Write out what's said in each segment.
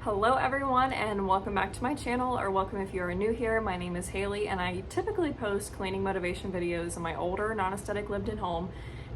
Hello everyone and welcome back to my channel, or welcome if you are new here. My name is Haley and I typically post cleaning motivation videos in my older non-aesthetic lived-in home.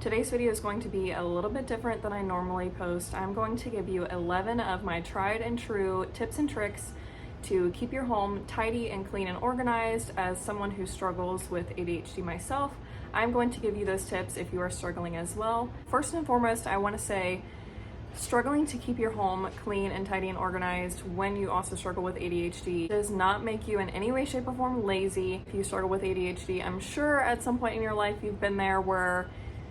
Today's video is going to be a little bit different than I normally post. I'm going to give you 11 of my tried and true tips and tricks to keep your home tidy and clean and organized. As someone who struggles with ADHD myself, I'm going to give you those tips if you are struggling as well. First and foremost, I want to say struggling to keep your home clean and tidy and organized when you also struggle with ADHD does not make you in any way, shape, or form lazy. If you struggle with ADHD, I'm sure at some point in your life you've been there where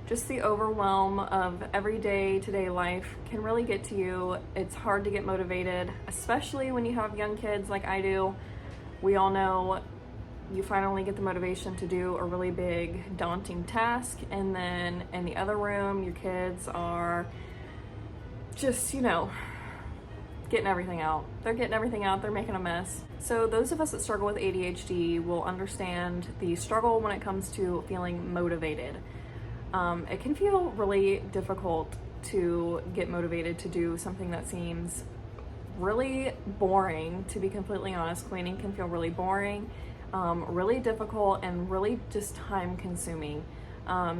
just the overwhelm of everyday to-day life can really get to you. It's hard to get motivated, especially when you have young kids like I do. We all know you finally get the motivation to do a really big, daunting task, and then in the other room, your kids are just, getting everything out. They're getting everything out, they're making a mess. So those of us that struggle with ADHD will understand the struggle when it comes to feeling motivated. It can feel really difficult to get motivated to do something that seems really boring, to be completely honest. Cleaning can feel really boring, really difficult, and really just time consuming.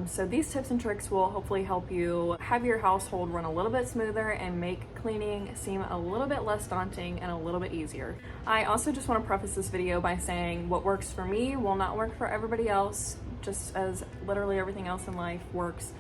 So these tips and tricks will hopefully help you have your household run a little bit smoother and make cleaning seem a little bit less daunting and a little bit easier. I also just want to preface this video by saying what works for me will not work for everybody else, just as literally everything else in life works.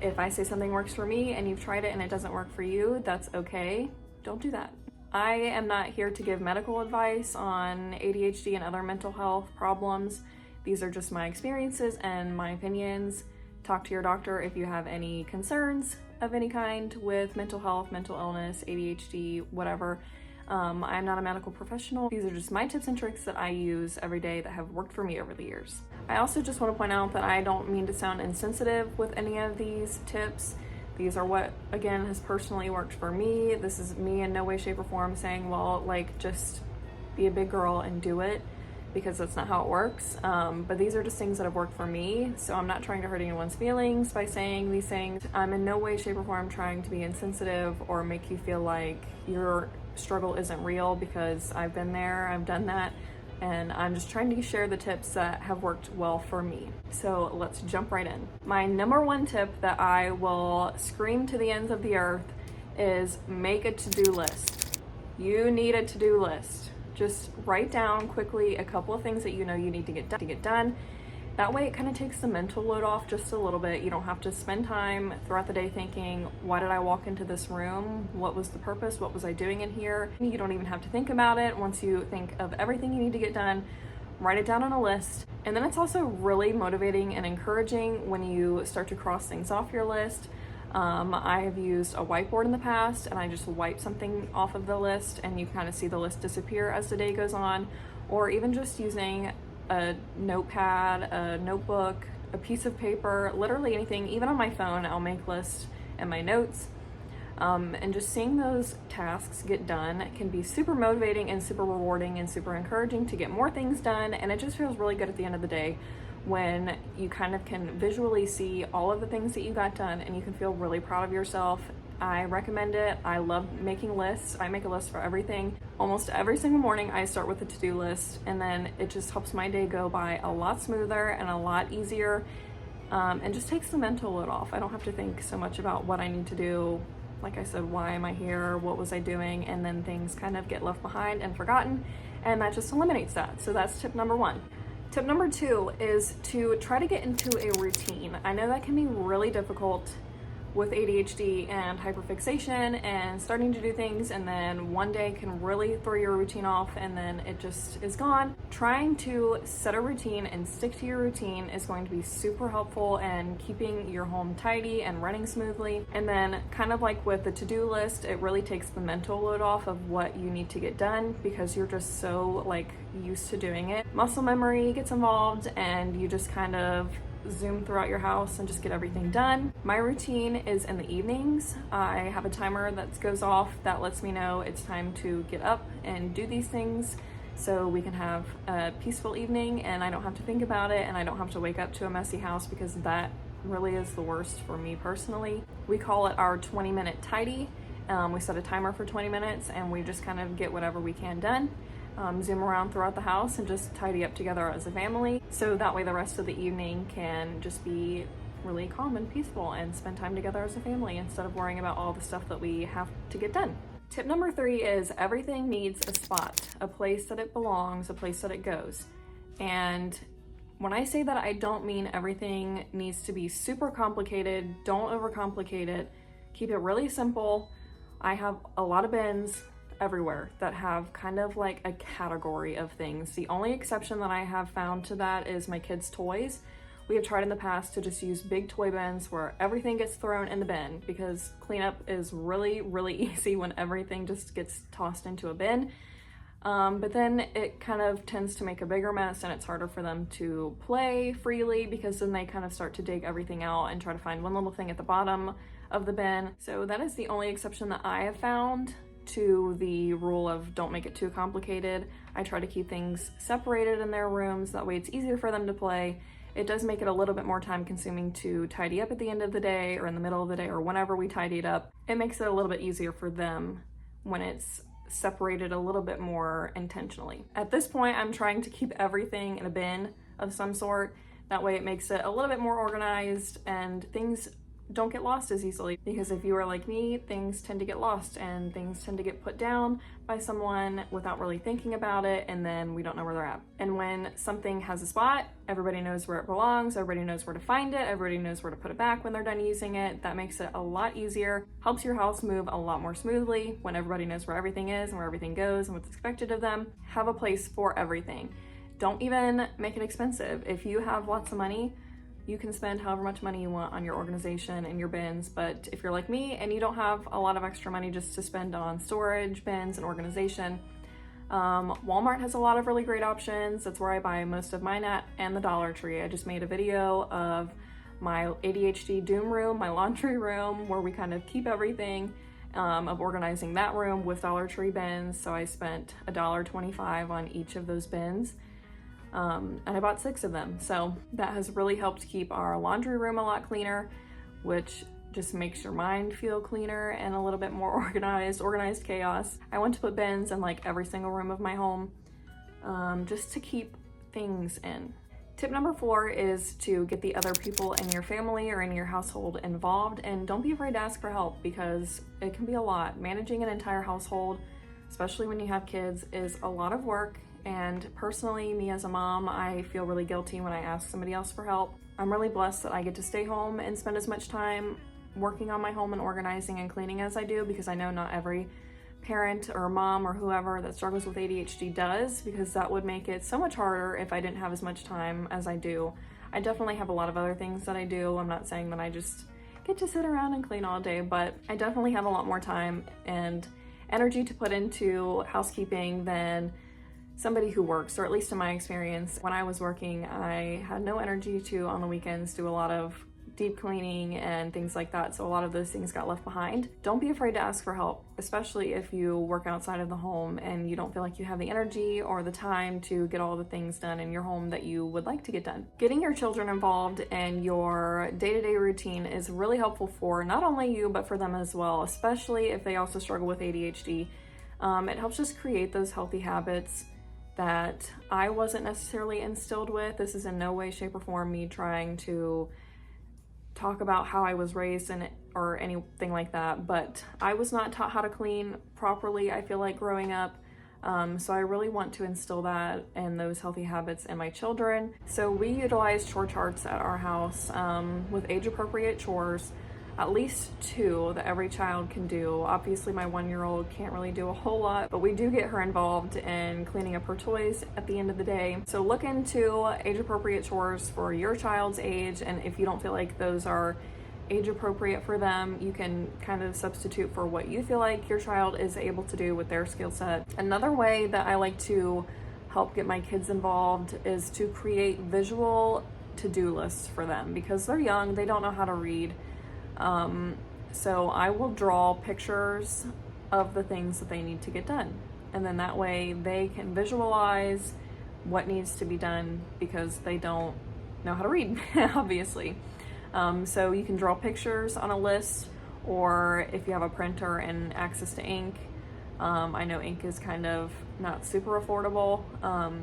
If I say something works for me and you've tried it and it doesn't work for you, that's okay. Don't do that. I am not here to give medical advice on ADHD and other mental health problems. These are just my experiences and my opinions. Talk to your doctor if you have any concerns of any kind with mental health, mental illness, ADHD, whatever. I'm not a medical professional. These are just my tips and tricks that I use every day that have worked for me over the years. I also just want to point out that I don't mean to sound insensitive with any of these tips. These are what, again, has personally worked for me. This is me in no way, shape, or form saying, well, just be a big girl and do it, because that's not how it works. But these are just things that have worked for me, so I'm not trying to hurt anyone's feelings by saying these things. I'm in no way, shape, or form trying to be insensitive or make you feel like your struggle isn't real, because I've been there, I've done that, and I'm just trying to share the tips that have worked well for me. So let's jump right in. My number one tip that I will scream to the ends of the earth is make a to-do list. You need a to-do list. Just write down quickly a couple of things that you know you need to get done. That way it kind of takes the mental load off just a little bit. You don't have to spend time throughout the day thinking, why did I walk into this room? What was the purpose? What was I doing in here? You don't even have to think about it. Once you think of everything you need to get done, write it down on a list. And then it's also really motivating and encouraging when you start to cross things off your list. I have used a whiteboard in the past, and I just wipe something off of the list and you kind of see the list disappear as the day goes on, or even just using a notepad, a notebook, a piece of paper, literally anything. Even on my phone, I'll make lists and my notes. And just seeing those tasks get done can be super motivating and super rewarding and super encouraging to get more things done, and it just feels really good at the end of the day when you kind of can visually see all of the things that you got done and you can feel really proud of yourself. I recommend it. I love making lists. I make a list for everything. Almost every single morning I start with a to-do list, and then it just helps my day go by a lot smoother and a lot easier, and just takes the mental load off. I don't have to think so much about what I need to do. Like I said, why am I here? What was I doing? And then things kind of get left behind and forgotten, and that just eliminates that. So that's tip number one. Tip number two is to try to get into a routine. I know that can be really difficult with ADHD and hyperfixation and starting to do things, and then one day can really throw your routine off and then it just is gone. Trying to set a routine and stick to your routine is going to be super helpful in keeping your home tidy and running smoothly. And then kind of like with the to-do list, it really takes the mental load off of what you need to get done because you're just so used to doing it. Muscle memory gets involved and you just kind of zoom throughout your house and just get everything done. My routine is in the evenings. I have a timer that goes off that lets me know it's time to get up and do these things so we can have a peaceful evening and I don't have to think about it and I don't have to wake up to a messy house, because that really is the worst for me personally. We call it our 20-minute tidy, We set a timer for 20 minutes and we just kind of get whatever we can done. Zoom around throughout the house and just tidy up together as a family. So that way the rest of the evening can just be really calm and peaceful and spend time together as a family instead of worrying about all the stuff that we have to get done. Tip number 3 is everything needs a spot, a place that it belongs, a place that it goes. And when I say that, I don't mean everything needs to be super complicated. Don't overcomplicate it. Keep it really simple. I have a lot of bins everywhere that have kind of like a category of things. The only exception that I have found to that is my kids' toys. We have tried in the past to just use big toy bins where everything gets thrown in the bin, because cleanup is really, really easy when everything just gets tossed into a bin. But then it kind of tends to make a bigger mess and it's harder for them to play freely, because then they kind of start to dig everything out and try to find one little thing at the bottom of the bin. So that is the only exception that I have found to the rule of don't make it too complicated. I try to keep things separated in their rooms, that way it's easier for them to play. It does make it a little bit more time consuming to tidy up at the end of the day or in the middle of the day or whenever we tidy it up. It makes it a little bit easier for them when it's separated a little bit more intentionally. At this point, I'm trying to keep everything in a bin of some sort. That way it makes it a little bit more organized and things don't get lost as easily, because if you are like me, things tend to get lost and things tend to get put down by someone without really thinking about it, and then we don't know where they're at. And when something has a spot, everybody knows where it belongs, everybody knows where to find it, everybody knows where to put it back when they're done using it. That makes it a lot easier, helps your house move a lot more smoothly when everybody knows where everything is and where everything goes and what's expected of them. Have a place for everything. Don't even make it expensive. If you have lots of money, you can spend however much money you want on your organization and your bins, but if you're like me and you don't have a lot of extra money just to spend on storage, bins, and organization, Walmart has a lot of really great options. That's where I buy most of mine at, and the Dollar Tree. I just made a video of my ADHD doom room, my laundry room, where we kind of keep everything, of organizing that room with Dollar Tree bins. So I spent $1.25 on each of those bins. And I bought 6 of them. So that has really helped keep our laundry room a lot cleaner, which just makes your mind feel cleaner and a little bit more organized chaos. I want to put bins in like every single room of my home, just to keep things in. Tip number 4 is to get the other people in your family or in your household involved, and don't be afraid to ask for help, because it can be a lot. Managing an entire household, especially when you have kids, is a lot of work. And personally, me as a mom, I feel really guilty when I ask somebody else for help. I'm really blessed that I get to stay home and spend as much time working on my home and organizing and cleaning as I do, because I know not every parent or mom or whoever that struggles with ADHD does, because that would make it so much harder if I didn't have as much time as I do. I definitely have a lot of other things that I do. I'm not saying that I just get to sit around and clean all day, but I definitely have a lot more time and energy to put into housekeeping than somebody who works, or at least in my experience. When I was working, I had no energy to, on the weekends, do a lot of deep cleaning and things like that, so a lot of those things got left behind. Don't be afraid to ask for help, especially if you work outside of the home and you don't feel like you have the energy or the time to get all the things done in your home that you would like to get done. Getting your children involved in your day-to-day routine is really helpful for not only you, but for them as well, especially if they also struggle with ADHD. It helps just create those healthy habits that I wasn't necessarily instilled with. This is in no way, shape, or form me trying to talk about how I was raised or anything like that, but I was not taught how to clean properly, I feel like, growing up. So I really want to instill that and those healthy habits in my children. So we utilize chore charts at our house, with age-appropriate chores, at least 2 that every child can do. Obviously my 1-year-old can't really do a whole lot, but we do get her involved in cleaning up her toys at the end of the day. So look into age-appropriate chores for your child's age, and if you don't feel like those are age-appropriate for them, you can kind of substitute for what you feel like your child is able to do with their skill set. Another way that I like to help get my kids involved is to create visual to-do lists for them, because they're young, they don't know how to read. So I will draw pictures of the things that they need to get done. And then that way they can visualize what needs to be done, because they don't know how to read, obviously. So you can draw pictures on a list, or if you have a printer and access to ink. I know ink is kind of not super affordable,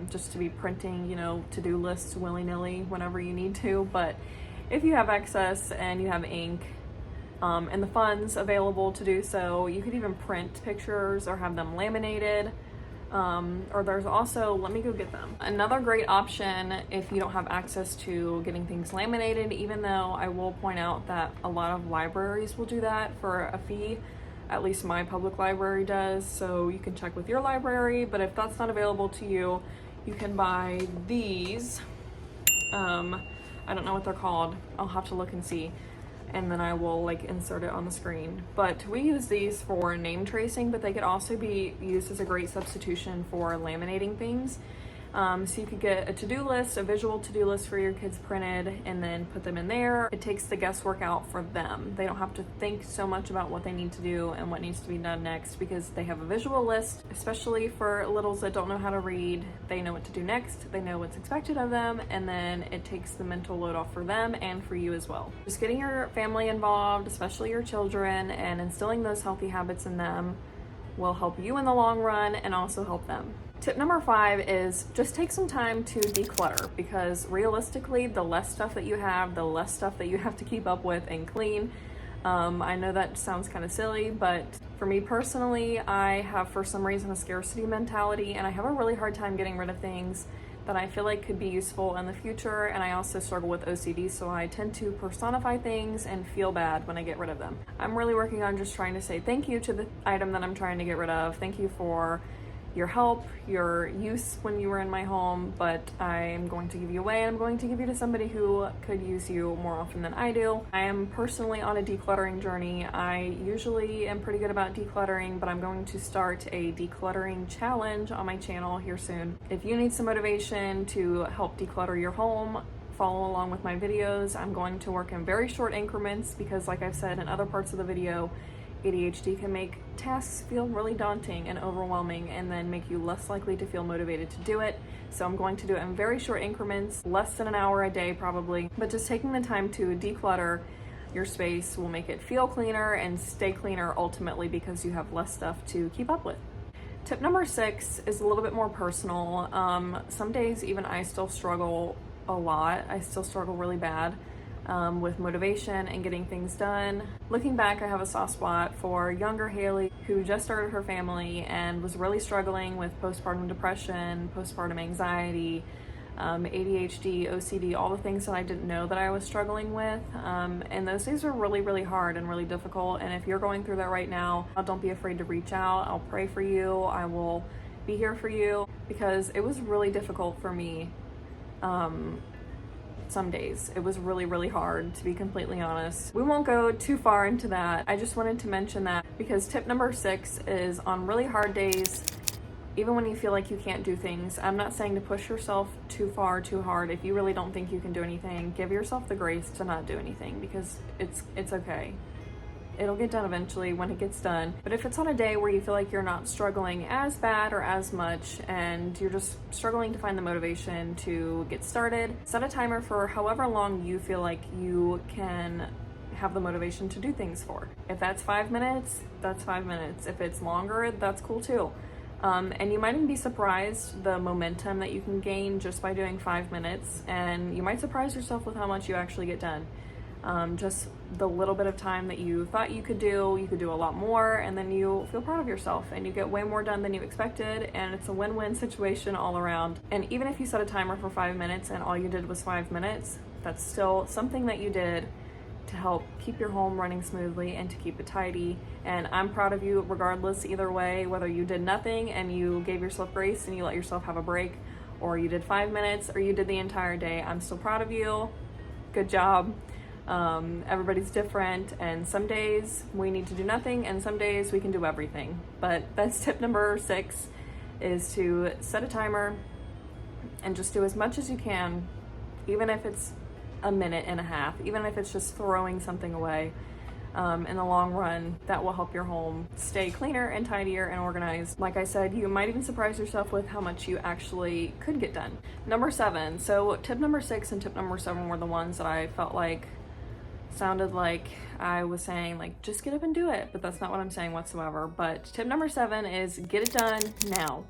just to be printing, you know, to-do lists willy-nilly whenever you need to, but if you have access and you have ink, and the funds available to do so, you could even print pictures or have them laminated. Or there's also, let me go get them. Another great option if you don't have access to getting things laminated, even though I will point out that a lot of libraries will do that for a fee. At least my public library does, so you can check with your library, but if that's not available to you, you can buy these. I don't know what they're called. I'll have to look and see, and then I will like insert it on the screen. But we use these for name tracing, but they could also be used as a great substitution for laminating things. So you could get a to-do list, a visual to-do list for your kids printed, and then put them in there. It takes the guesswork out for them. They don't have to think so much about what they need to do and what needs to be done next, because they have a visual list, especially for littles that don't know how to read. They know what to do next, they know what's expected of them, and then it takes the mental load off for them and for you as well. Just getting your family involved, especially your children, and instilling those healthy habits in them will help you in the long run and also help them. Tip number 5 is just take some time to declutter, because realistically, the less stuff that you have, the less stuff that you have to keep up with and clean. I know that sounds kind of silly, but for me personally, I have for some reason a scarcity mentality, and I have a really hard time getting rid of things that I feel like could be useful in the future, and I also struggle with OCD, so I tend to personify things and feel bad when I get rid of them. I'm really working on just trying to say thank you to the item that I'm trying to get rid of. Thank you for your help, your use when you were in my home, but I'm going to give you away, and I'm going to give you to somebody who could use you more often than I do. I am personally on a decluttering journey. I usually am pretty good about decluttering, but I'm going to start a decluttering challenge on my channel here soon. If you need some motivation to help declutter your home, follow along with my videos. I'm going to work in very short increments because, like I've said in other parts of the video, ADHD can make tasks feel really daunting and overwhelming, and then make you less likely to feel motivated to do it. So I'm going to do it in very short increments, less than an hour a day probably, but just taking the time to declutter your space will make it feel cleaner and stay cleaner ultimately, because you have less stuff to keep up with. Tip number 6 is a little bit more personal. Some days even I still struggle a lot. I still struggle really bad with motivation and getting things done. Looking back, I have a soft spot for younger Haley, who just started her family and was really struggling with postpartum depression, postpartum anxiety, ADHD, OCD, all the things that I didn't know that I was struggling with. And those days were really, really hard and really difficult. And if you're going through that right now, don't be afraid to reach out. I'll pray for you. I will be here for you, because it was really difficult for me. Some days it was really, really hard, to be completely honest. We won't go too far into that. I just wanted to mention that because tip number 6 is on really hard days, even when you feel like you can't do things. I'm not saying to push yourself too far, too hard. If you really don't think you can do anything, give yourself the grace to not do anything, because it's okay. It'll get done eventually when it gets done. But if it's on a day where you feel like you're not struggling as bad or as much, and you're just struggling to find the motivation to get started, set a timer for however long you feel like you can have the motivation to do things for. If that's 5 minutes, that's 5 minutes. If it's longer, that's cool too. And you might even be surprised the momentum that you can gain just by doing 5 minutes, and you might surprise yourself with how much you actually get done. Just the little bit of time that you thought you could do a lot more, and then you feel proud of yourself and you get way more done than you expected, and it's a win-win situation all around. And even if you set a timer for 5 minutes and all you did was 5 minutes, that's still something that you did to help keep your home running smoothly and to keep it tidy. And I'm proud of you regardless, either way, whether you did nothing and you gave yourself grace and you let yourself have a break, or you did 5 minutes, or you did the entire day. I'm still proud of you. Good job. Everybody's different, and some days we need to do nothing and some days we can do everything. But that's tip number 6, is to set a timer and just do as much as you can, even if it's a minute and a half, even if it's just throwing something away. In the long run, that will help your home stay cleaner and tidier and organized. Like I said, you might even surprise yourself with how much you actually could get done. Number 7. So tip number 6 and tip number 7 were the ones that I felt like sounded like I was saying like, just get up and do it, but that's not what I'm saying whatsoever. But tip number 7 is get it done now.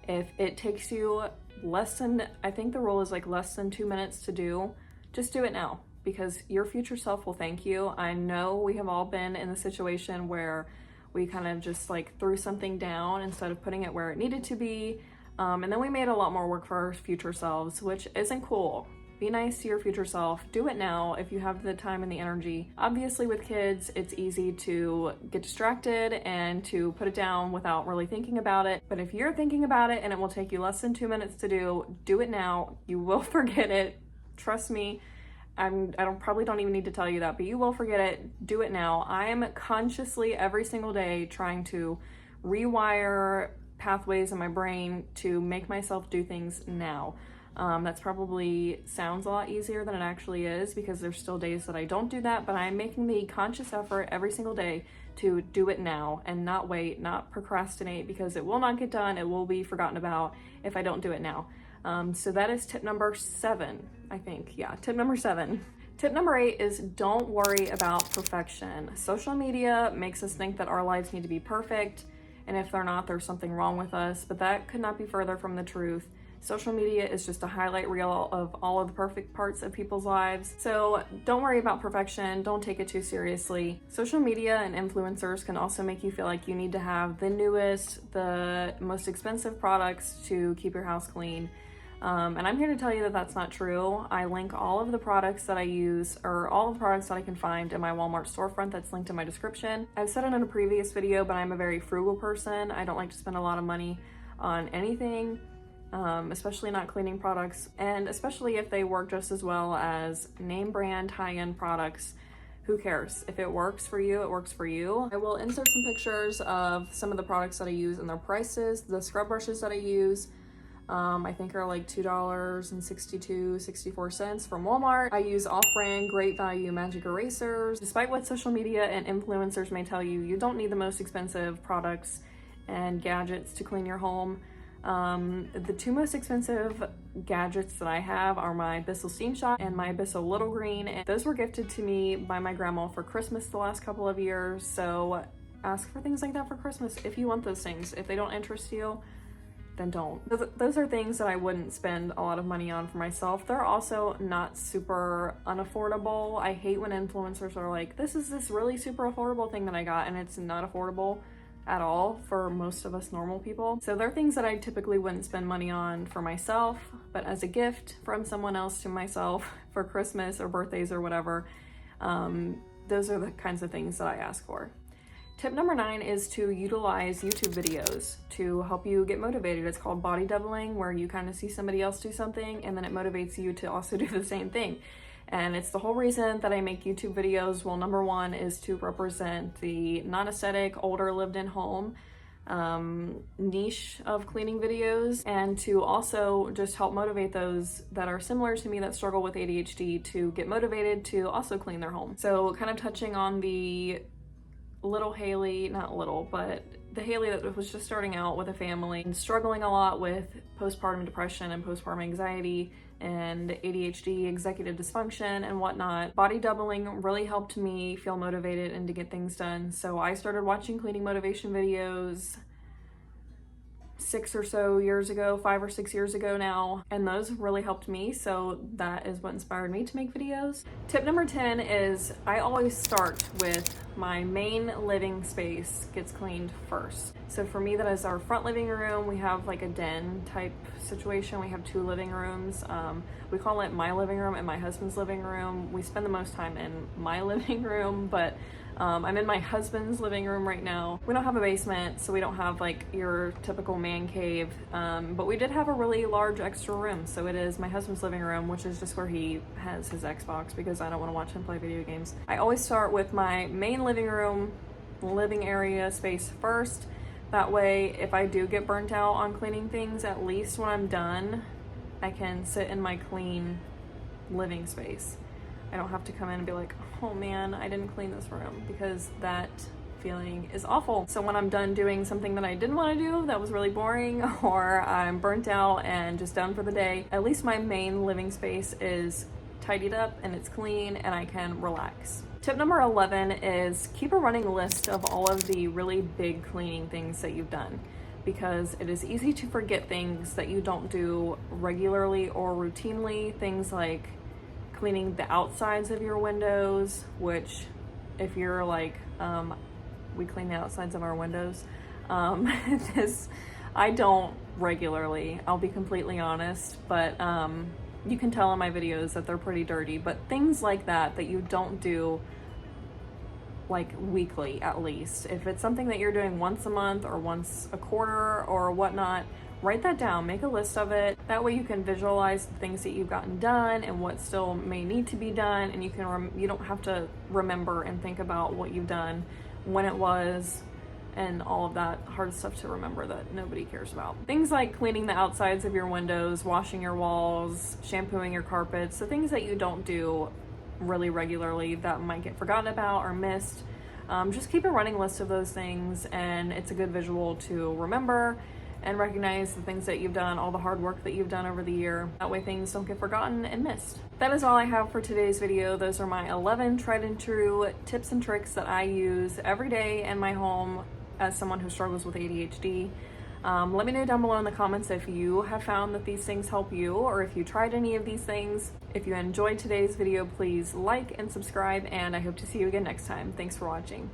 If it takes you less than, I think the rule is like less than 2 minutes to do, just do it now, because your future self will thank you. I know we have all been in the situation where we kind of just like threw something down instead of putting it where it needed to be. And then we made a lot more work for our future selves, which isn't cool. Be nice to your future self. Do it now if you have the time and the energy. Obviously with kids, it's easy to get distracted and to put it down without really thinking about it. But if you're thinking about it and it will take you less than 2 minutes to do it now. You will forget it. Trust me. I probably don't even need to tell you that, but you will forget it. Do it now. I am consciously every single day trying to rewire pathways in my brain to make myself do things now. That's probably sounds a lot easier than it actually is, because there's still days that I don't do that, but I'm making the conscious effort every single day to do it now and not wait, not procrastinate, because it will not get done. It will be forgotten about if I don't do it now. So that is tip number 7, I think. Yeah, tip number 7. Tip number 8 is don't worry about perfection. Social media makes us think that our lives need to be perfect, and if they're not, there's something wrong with us, but that could not be further from the truth. Social media is just a highlight reel of all of the perfect parts of people's lives. So don't worry about perfection. Don't take it too seriously. Social media and influencers can also make you feel like you need to have the newest, the most expensive products to keep your house clean. And I'm here to tell you that that's not true. I link all of the products that I use, or all of the products that I can find in my Walmart storefront that's linked in my description. I've said it in a previous video, but I'm a very frugal person. I don't like to spend a lot of money on anything. Especially not cleaning products, and especially if they work just as well as name brand high-end products. Who cares? If it works for you, it works for you. I will insert some pictures of some of the products that I use and their prices. The scrub brushes that I use, I think are like $2.64 from Walmart. I use off-brand great value magic erasers. Despite what social media and influencers may tell you, you don't need the most expensive products and gadgets to clean your home. The 2 most expensive gadgets that I have are my Bissell Steam Shot and my Bissell Little Green. And those were gifted to me by my grandma for Christmas the last couple of years. So ask for things like that for Christmas if you want those things. If they don't interest you, then don't. Those are things that I wouldn't spend a lot of money on for myself. They're also not super unaffordable. I hate when influencers are like, this is this really super affordable thing that I got, and it's not affordable at all for most of us normal people. So they're things that I typically wouldn't spend money on for myself, but as a gift from someone else to myself for Christmas or birthdays or whatever, those are the kinds of things that I ask for. Tip number 9 is to utilize YouTube videos to help you get motivated. It's called body doubling, where you kind of see somebody else do something and then it motivates you to also do the same thing. And it's the whole reason that I make YouTube videos. Well, number 1 is to represent the non-aesthetic, older, lived-in home niche of cleaning videos, and to also just help motivate those that are similar to me that struggle with ADHD to get motivated to also clean their home. So kind of touching on the little Haley, not little, but the Haley that was just starting out with a family and struggling a lot with postpartum depression and postpartum anxiety and ADHD, executive dysfunction and whatnot. Body doubling really helped me feel motivated and to get things done. So I started watching cleaning motivation videos 5 or 6 years ago now, and those really helped me. So that is what inspired me to make videos. Tip number 10 is I always start with my main living space gets cleaned first. So for me, that is our front living room. We have like a den type situation. We have 2 living rooms. We call it my living room and my husband's living room. We spend the most time in my living room, but I'm in my husband's living room right now. We don't have a basement, so we don't have like your typical man cave, but we did have a really large extra room. So it is my husband's living room, which is just where he has his Xbox because I don't want to watch him play video games. I always start with my main living room, living area space first. That way, if I do get burnt out on cleaning things, at least when I'm done, I can sit in my clean living space. I don't have to come in and be like, oh man, I didn't clean this room, because that feeling is awful. So when I'm done doing something that I didn't want to do, that was really boring, or I'm burnt out and just done for the day, at least my main living space is tidied up and it's clean and I can relax. Tip number 11 is keep a running list of all of the really big cleaning things that you've done, because it is easy to forget things that you don't do regularly or routinely. Things like cleaning the outsides of your windows, which if you're like, we clean the outsides of our windows. I don't regularly, I'll be completely honest, but you can tell in my videos that they're pretty dirty. But things like that you don't do like weekly, at least. If it's something that you're doing once a month or once a quarter or whatnot, write that down, make a list of it. That way you can visualize the things that you've gotten done and what still may need to be done, and you don't have to remember and think about what you've done, when it was, and all of that hard stuff to remember that nobody cares about. Things like cleaning the outsides of your windows, washing your walls, shampooing your carpets, the things that you don't do really regularly that might get forgotten about or missed. Just keep a running list of those things, and it's a good visual to remember and recognize the things that you've done, all the hard work that you've done over the year. That way things don't get forgotten and missed. That is all I have for today's video. Those are my 11 tried and true tips and tricks that I use every day in my home as someone who struggles with ADHD. Let me know down below in the comments if you have found that these things help you, or if you tried any of these things. If you enjoyed today's video, please like and subscribe, and I hope to see you again next time. Thanks for watching.